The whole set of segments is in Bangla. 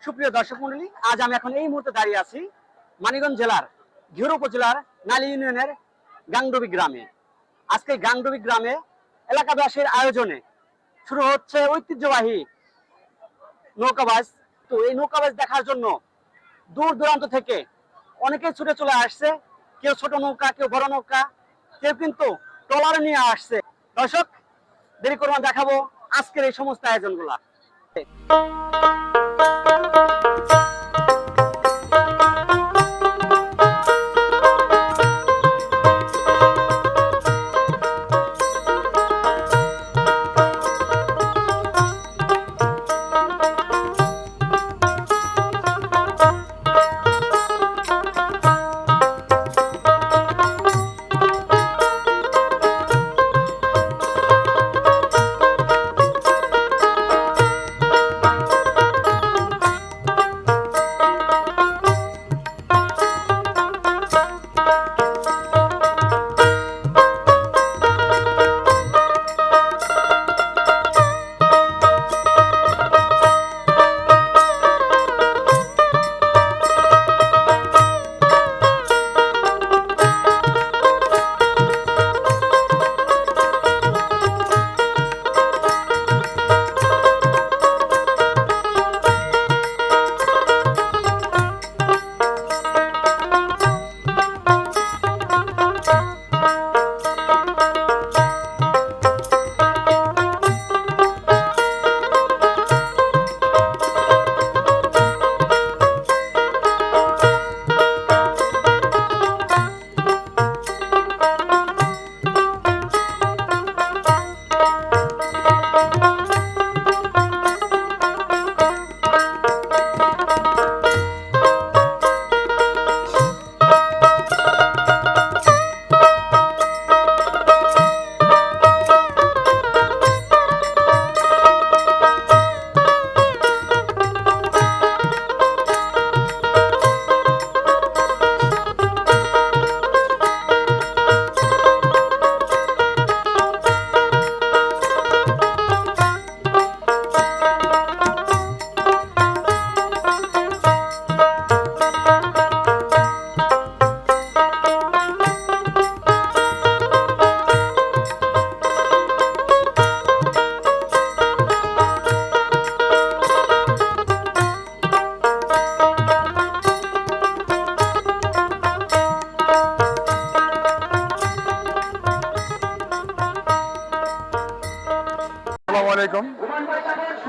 সুপ্রিয় দর্শক মন্ডলী, আজ আমি এখন এই মুহূর্তে দাঁড়িয়ে আছি মানিকগঞ্জ জেলার ঘিওর উপজেলার নালী ইউনিয়নের গাংডুবি গ্রামে। আজকে গাংডুবি গ্রামে এলাকাবাসীর আয়োজনে শুরু হচ্ছে ঐতিহ্যবাহী নৌকাবাজ। তো এই নৌকাবাজ দেখার জন্য দূর দূরান্ত থেকে অনেকেই ছুটে চলে আসছে। কেউ ছোট নৌকা, কেউ বড় নৌকা, কেউ কিন্তু ট্রলার নিয়ে আসছে। দর্শক, দেরি করবো না, দেখাবো আজকের এই সমস্ত আয়োজনগুলা।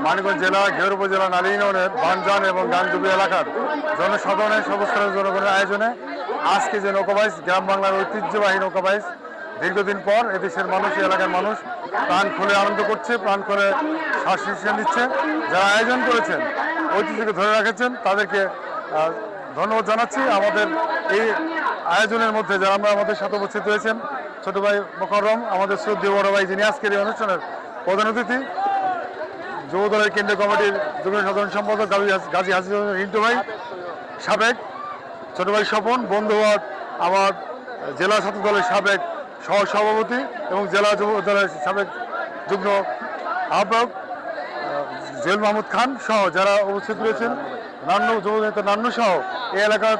মানিকগঞ্জ জেলা ঘিওর উপজেলা নালী ইউনিয়নের বানজান এবং গাংডুবি এলাকার জনসাধারণের সমস্তরের জনগণের আয়োজনে আজকে যে নৌকাবাইজ, গ্রাম বাংলার ঐতিহ্যবাহী নৌকাবাইজ, দীর্ঘদিন পর এদেশের মানুষ, এলাকার মানুষ প্রাণ খুলে আনন্দ করছে, প্রাণ খুলে শ্বাস নিঃশ্বাস নিচ্ছে। যারা আয়োজন করেছেন, ঐতিহ্যকে ধরে রেখেছেন, তাদেরকে ধন্যবাদ জানাচ্ছি। আমাদের এই আয়োজনের মধ্যে যারা আমাদের সাথে উপস্থিত হয়েছেন, ছোট ভাই মোকাররম, আমাদের শ্রদ্ধেয় বড় ভাই যিনি আজকের এই অনুষ্ঠানের প্রধান অতিথি, যুব দলের কেন্দ্রীয় কমিটির যুগ্ম সাধারণ সম্পাদক গাজী হাসিন রিন্টু ভাই, সাবেক ছোট ভাই স্বপন, বন্ধু আমার জেলা ছাত্র দলের সাবেক সহ সভাপতি এবং জেলা যুব দলের সাবেক যুগ্ম আহ্বায়ক জেল মাহমুদ খান সহ যারা উপস্থিত রয়েছেন, নান্নু যুব নেতা নান্নু সহ এই এলাকার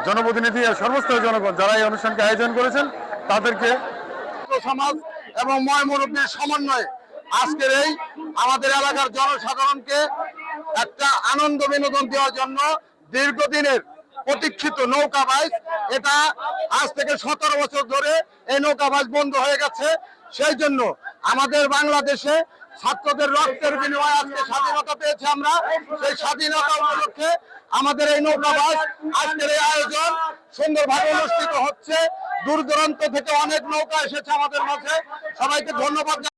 জনপ্রতিনিধি আর সর্বস্তরের জনগণ যারা এই অনুষ্ঠানকে আয়োজন করেছেন, তাদেরকে সমাজ এবং ময় মুরব্বীর সমন্বয়ে আজকের এই আমাদের এলাকার জনসাধারণকে একটা আনন্দ বিনোদন দেওয়ার জন্য দীর্ঘদিনের প্রতীক্ষিত নৌকাবাইজ, এটা আজ থেকে 17 বছর ধরে এই নৌকাবাইজ বন্ধ হয়ে গেছে। সেই জন্য আমাদের বাংলাদেশে ছাত্রদের রক্তের বিনিময়ে আজকে স্বাধীনতা পেয়েছি আমরা। সেই স্বাধীনতা উপলক্ষে আমাদের এই নৌকাবাইজ আজকের এই আয়োজন সুন্দরভাবে অনুষ্ঠিত হচ্ছে। দূর দূরান্ত থেকে অনেক নৌকা এসেছে আমাদের মাঝে। সবাইকে ধন্যবাদ।